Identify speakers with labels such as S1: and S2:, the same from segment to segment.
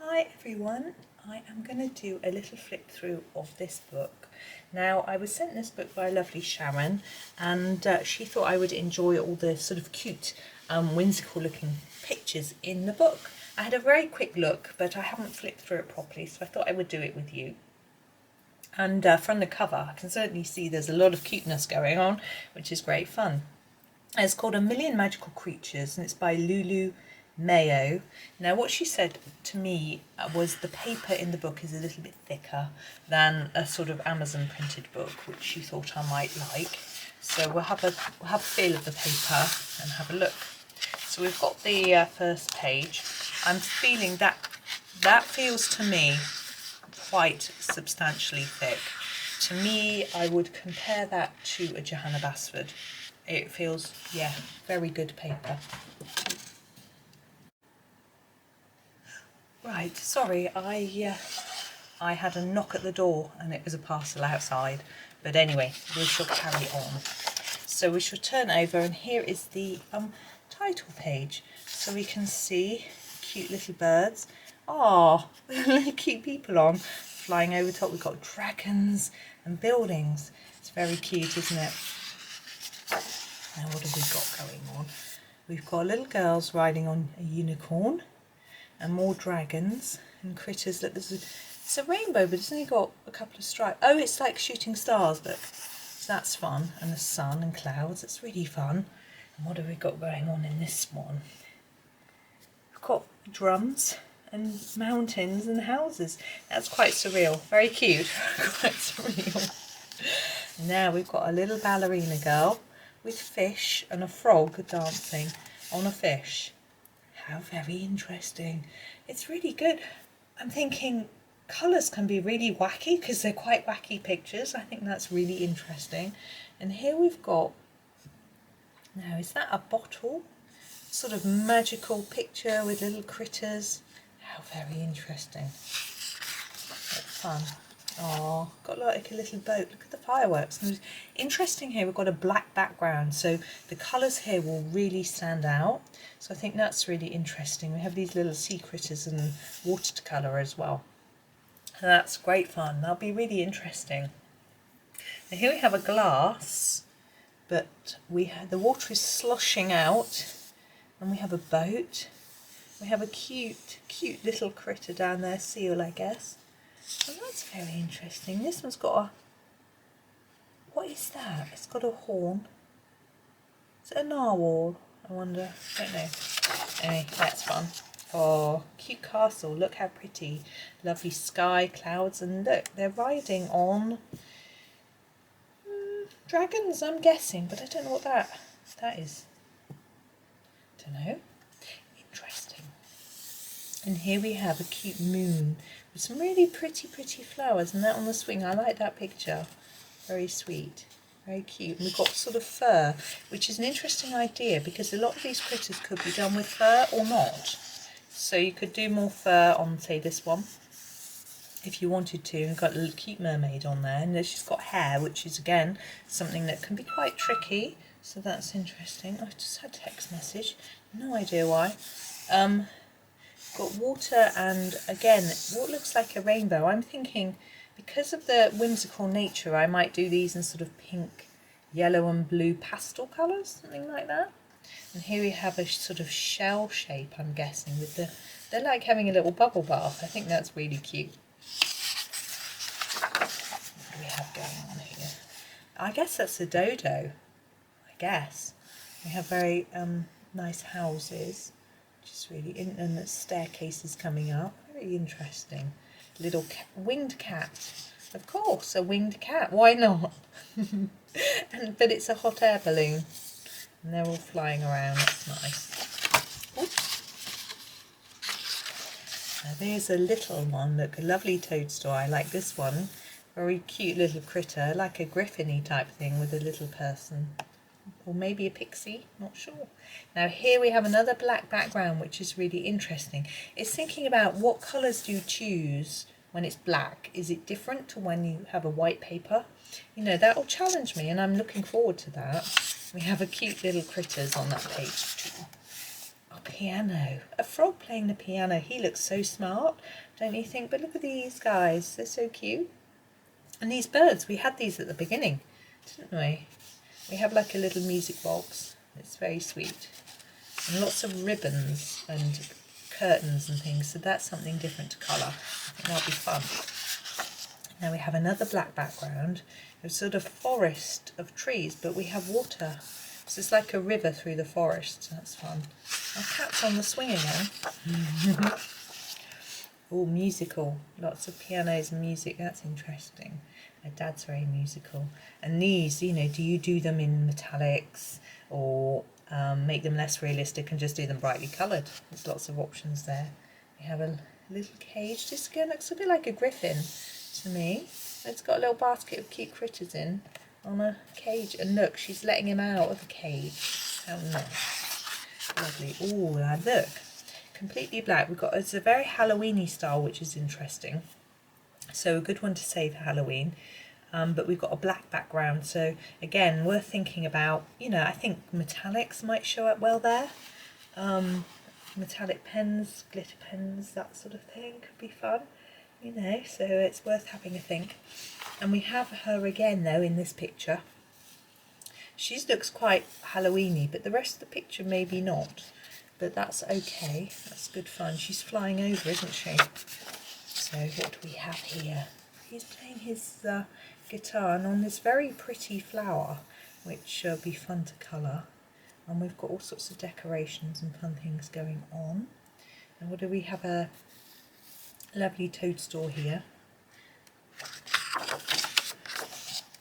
S1: Hi everyone, I am going to do a little flip through of this book. Now I was sent this book by a lovely Sharon, and she thought I would enjoy all the sort of cute whimsical looking pictures in the book. I had a very quick look, but I haven't flipped through it properly, so I thought I would do it with you. And from the cover I can certainly see there's a lot of cuteness going on, which is great fun. It's called A Million Magical Creatures and it's by Lulu Mayo. Now what she said to me was the paper in the book is a little bit thicker than a sort of Amazon printed book, which she thought I might like. So we'll have a feel of the paper and have a look. So we've got the first page. I'm feeling that feels to me quite substantially thick. To me, I would compare that to a Johanna Basford. It feels, yeah, very good paper. Right, sorry, I had a knock at the door and it was a parcel outside. But anyway, we shall carry on. So we shall turn over, and here is the title page. So we can see cute little birds. Oh, little cute people on flying over top. We've got dragons and buildings. It's very cute, isn't it? Now what have we got going on? We've got little girls riding on a unicorn and more dragons and critters. Look, it's a rainbow, but it's only got a couple of stripes. Oh, it's like shooting stars, look. So that's fun. And the sun and clouds, it's really fun. And what have we got going on in this one? We've got drums and mountains and houses. That's quite surreal. Very cute. Quite surreal. Now we've got a little ballerina girl with fish and a frog dancing on a fish. How very interesting. It's really good. I'm thinking colours can be really wacky because they're quite wacky pictures. I think that's really interesting. And here we've got, now is that a bottle? Sort of magical picture with little critters. How very interesting. That's fun. Oh, got like a little boat. Look at the fireworks. And interesting here, we've got a black background, so the colours here will really stand out. So I think that's really interesting. We have these little sea critters and watercolour as well. And that's great fun. That'll be really interesting. Now here we have a glass, but the water is sloshing out, and we have a boat. We have a cute little critter down there, seal I guess. Oh, that's very interesting. This one's got a... What is that? It's got a horn. Is it a narwhal? I wonder. I don't know. Anyway, that's fun. Oh, cute castle. Look how pretty. Lovely sky, clouds, and look, they're riding on dragons, I'm guessing, but I don't know what that is. Don't know. Interesting. And here we have a cute moon with some really pretty flowers, and that on the swing. I like that picture. Very sweet, very cute. And we've got sort of fur, which is an interesting idea because a lot of these critters could be done with fur or not. So you could do more fur on, say, this one if you wanted to. And got a little cute mermaid on there, and she's got hair, which is again something that can be quite tricky. So that's interesting. I just had a text message, no idea why. Got water and again what looks like a rainbow. I'm thinking because of the whimsical nature I might do these in sort of pink, yellow and blue pastel colours, something like that. And here we have a sort of shell shape, I'm guessing, with they're like having a little bubble bath. I think that's really cute. What do we have going on here? I guess that's a dodo, I guess. We have very nice houses. Just really, and the staircases coming up. Very interesting. Little winged cat. Of course, a winged cat. Why not? But it's a hot air balloon. And they're all flying around. That's nice. Oops. Now there's a little one. Look, a lovely toadstool. I like this one. Very cute little critter. Like a griffin-y type thing with a little person. Or maybe a pixie, not sure. Now here we have another black background, which is really interesting. It's thinking about what colours do you choose when it's black. Is it different to when you have a white paper? You know, that will challenge me, and I'm looking forward to that. We have a cute little critters on that page too. Oh, piano. A frog playing the piano. He looks so smart, don't you think? But look at these guys. They're so cute. And these birds, we had these at the beginning, didn't we? We have like a little music box. It's very sweet. And lots of ribbons and curtains and things. So that's something different to colour. I think that'll be fun. Now we have another black background. It's sort of forest of trees, but we have water. So it's like a river through the forest. So that's fun. Our cat's on the swing again. Oh, musical. Lots of pianos and music. That's interesting. My dad's very musical. And these, you know, do you do them in metallics or make them less realistic and just do them brightly coloured? There's lots of options there. We have a little cage. This again looks a bit like a griffin to me. It's got a little basket of cute critters in on a cage. And look, she's letting him out of the cage. How nice. Lovely. Oh, now look. Completely black. We've got, it's a very Halloweeny style, which is interesting. So a good one to save for Halloween. But we've got a black background. So again, worth thinking about, you know, I think metallics might show up well there. Metallic pens, glitter pens, that sort of thing could be fun, you know, so it's worth having a think. And we have her again though in this picture. She looks quite Halloweeny, but the rest of the picture maybe not. But that's okay, that's good fun. She's flying over, isn't she? So what do we have here? He's playing his guitar and on this very pretty flower, which will be fun to colour. And we've got all sorts of decorations and fun things going on. And what do we have? A lovely toadstool here.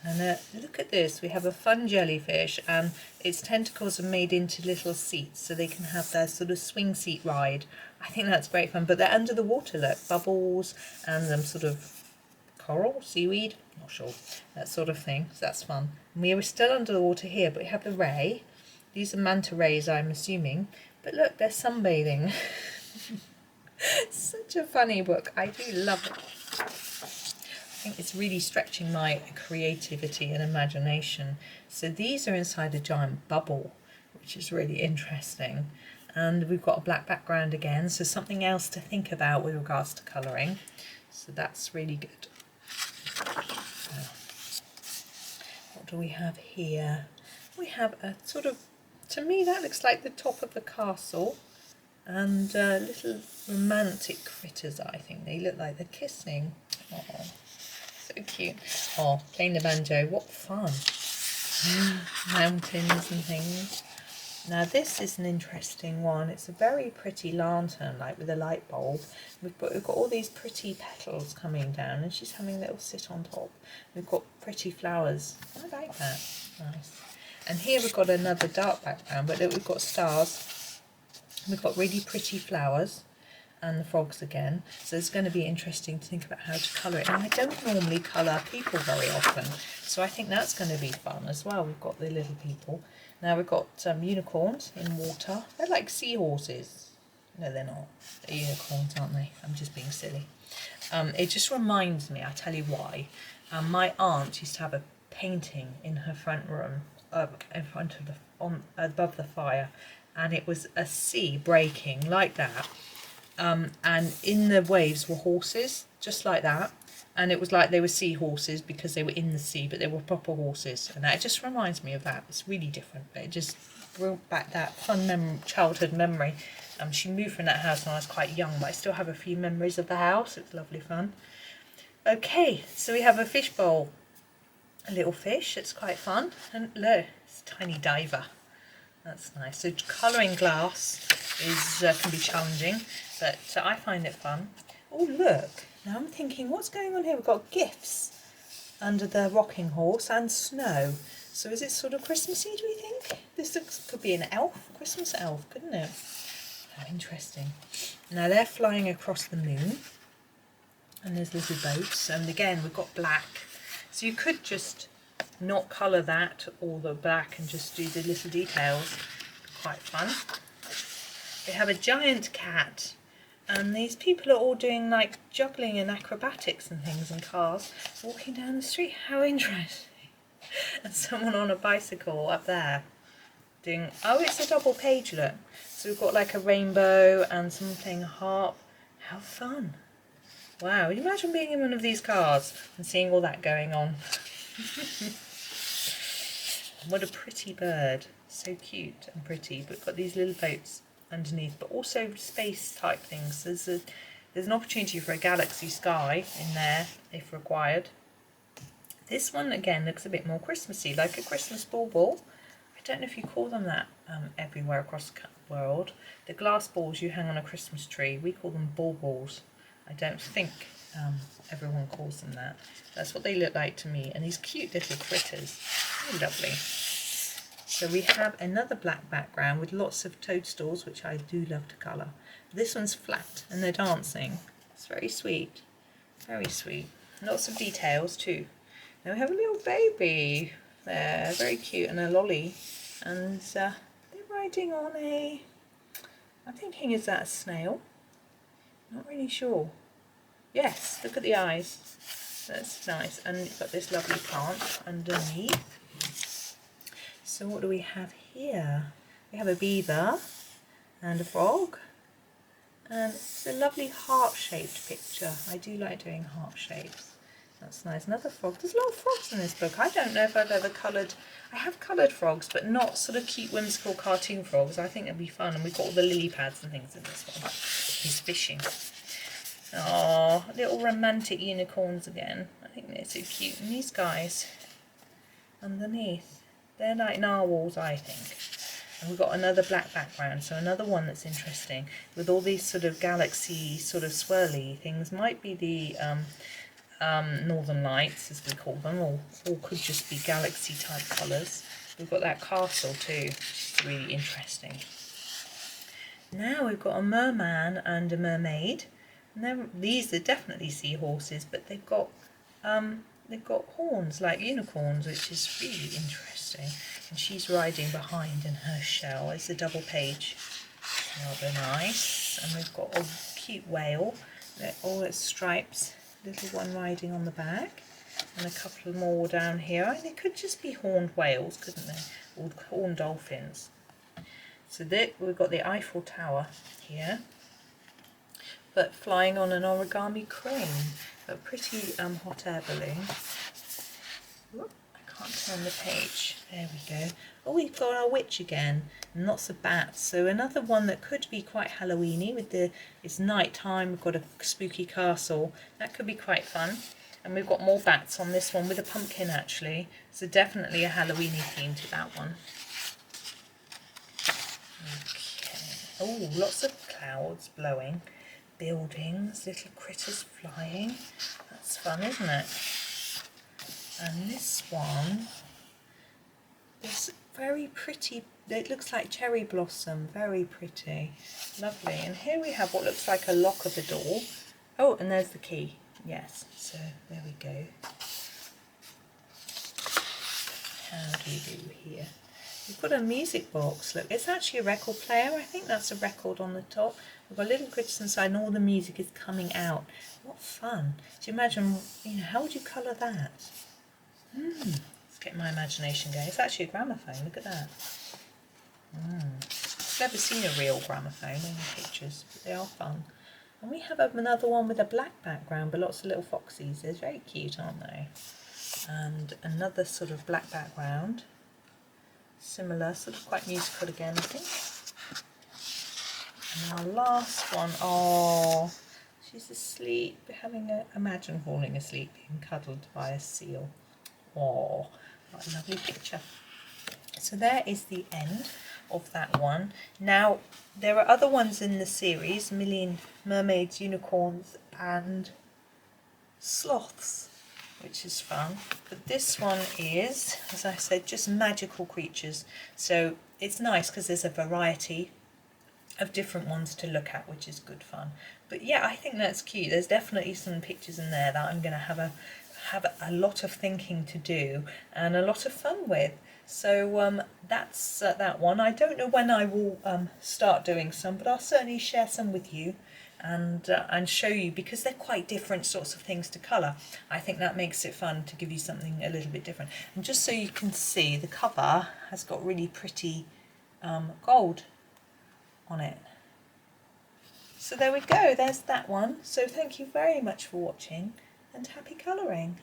S1: And look at this, we have a fun jellyfish and its tentacles are made into little seats so they can have their sort of swing seat ride. I think that's great fun, but they're under the water, look, bubbles and sort of coral, seaweed, not sure, that sort of thing, so that's fun. And we are still under the water here, but we have the ray. These are manta rays, I'm assuming, but look, they're sunbathing. Such a funny book, I do love it. I think it's really stretching my creativity and imagination. So these are inside a giant bubble, which is really interesting. And we've got a black background again, so something else to think about with regards to colouring. So that's really good. What do we have here? We have a sort of, to me that looks like the top of the castle. And little romantic critters, I think. They look like they're kissing. Aww. So cute. Oh, playing the banjo, what fun. Mountains and things. Now this is an interesting one. It's a very pretty lantern, like with a light bulb. We've got all these pretty petals coming down and she's having a little sit on top. We've got pretty flowers. I like that. Nice. And here we've got another dark background, but look, we've got stars. We've got really pretty flowers. And the frogs again, so it's going to be interesting to think about how to colour it. And I don't normally colour people very often, so I think that's going to be fun as well. We've got the little people. Now we've got unicorns in water. They're like seahorses. No, they're not. They're unicorns, aren't they? I'm just being silly. It just reminds me, I'll tell you why. My aunt used to have a painting in her front room, in front of above the fire, and it was a sea breaking like that. And in the waves were horses, just like that. And it was like they were seahorses because they were in the sea, but they were proper horses. And that just reminds me of that. It's really different, but it just brought back that fun childhood memory. She moved from that house when I was quite young, but I still have a few memories of the house. It's lovely fun. Okay, so we have a fish bowl. A little fish, it's quite fun. And look, it's a tiny diver. That's nice. So colouring glass is can be challenging, but I find it fun. Oh look, now I'm thinking what's going on here? We've got gifts under the rocking horse and snow. So is it sort of Christmassy, do we think? This could be an elf, Christmas elf, couldn't it? How interesting. Now they're flying across the moon and there's little boats, and again we've got black. So you could just not colour that or the black and just do the little details. Quite fun. We have a giant cat and these people are all doing like juggling and acrobatics and things and cars walking down the street. How interesting. And someone on a bicycle up there doing, oh, it's a double page, look. So So we've got like a rainbow and someone playing a harp. How fun. Wow, can you imagine being in one of these cars and seeing all that going on? What a pretty bird. So cute and pretty, but got these little boats underneath, but also space type things. There's an opportunity for a galaxy sky in there if required. This one again looks a bit more Christmassy, like a Christmas bauble. I don't know if you call them that everywhere across the world. The glass balls you hang on a Christmas tree, we call them baubles. I don't think everyone calls them that. That's what they look like to me. And these cute little critters. Really lovely. So we have another black background with lots of toadstools, which I do love to colour. This one's flat and they're dancing. It's very sweet. Very sweet. Lots of details too. Now we have a little baby there. Very cute, and a lolly. And they're riding on a... I'm thinking, is that a snail? Not really sure. Yes, look at the eyes. That's nice. And you've got this lovely plant underneath. So what do we have here? We have a beaver and a frog. And it's a lovely heart-shaped picture. I do like doing heart shapes. That's nice. Another frog. There's a lot of frogs in this book. I don't know if I've ever coloured... I have coloured frogs, but not sort of cute, whimsical cartoon frogs. I think it'd be fun. And we've got all the lily pads and things in this one. He's fishing. Oh, little romantic unicorns again. I think they're so cute. And these guys underneath, they're like narwhals, I think. And we've got another black background, so another one that's interesting with all these sort of galaxy sort of swirly things. Might be the Northern Lights, as we call them, or could just be galaxy type colours. We've got that castle too, which is really interesting. Now we've got a merman and a mermaid. And these are definitely seahorses, but they've got horns like unicorns, which is really interesting. And she's riding behind in her shell. It's a double page. Rather nice. And we've got a cute whale. All its stripes. Little one riding on the back. And a couple more down here. They could just be horned whales, couldn't they? Or horned dolphins. So we've got the Eiffel Tower here. But flying on an origami crane. A pretty hot air balloon. Whoop, I can't turn the page. There we go. Oh, we've got our witch again. And lots of bats. So another one that could be quite Halloweeny with it's night time. We've got a spooky castle. That could be quite fun. And we've got more bats on this one with a pumpkin actually. So definitely a Halloweeny theme to that one. Okay. Oh, lots of clouds blowing. Buildings, little critters flying. That's fun, isn't it? And this one is very pretty. It looks like cherry blossom. Very pretty. Lovely. And here we have what looks like a lock of the door. Oh, and there's the key. Yes. So there we go. How do we do here? We've got a music box. Look, it's actually a record player. I think that's a record on the top. We've got little critters inside and all the music is coming out. What fun. Do you imagine, how would you colour that? Let's get my imagination going. It's actually a gramophone. Look at that. I've never seen a real gramophone in the pictures, but they are fun. And we have another one with a black background, but lots of little foxies. They're very cute, aren't they? And another sort of black background. Similar, sort of quite musical again, I think. And our last one, oh, she's asleep, imagine falling asleep, being cuddled by a seal. Oh, what a lovely picture. So there is the end of that one. Now, there are other ones in the series, Million Mermaids, Unicorns, and Sloths, which is fun. But this one is, as I said, just magical creatures. So it's nice because there's a variety of different ones to look at, which is good fun. But yeah, I think that's cute. There's definitely some pictures in there that I'm going to have a lot of thinking to do and a lot of fun with. So that's that one. I don't know when I will start doing some, but I'll certainly share some with you and show you, because they're quite different sorts of things to colour. I think that makes it fun to give you something a little bit different. And just so you can see, the cover has got really pretty gold on it. So there we go, there's that one. So thank you very much for watching and happy colouring.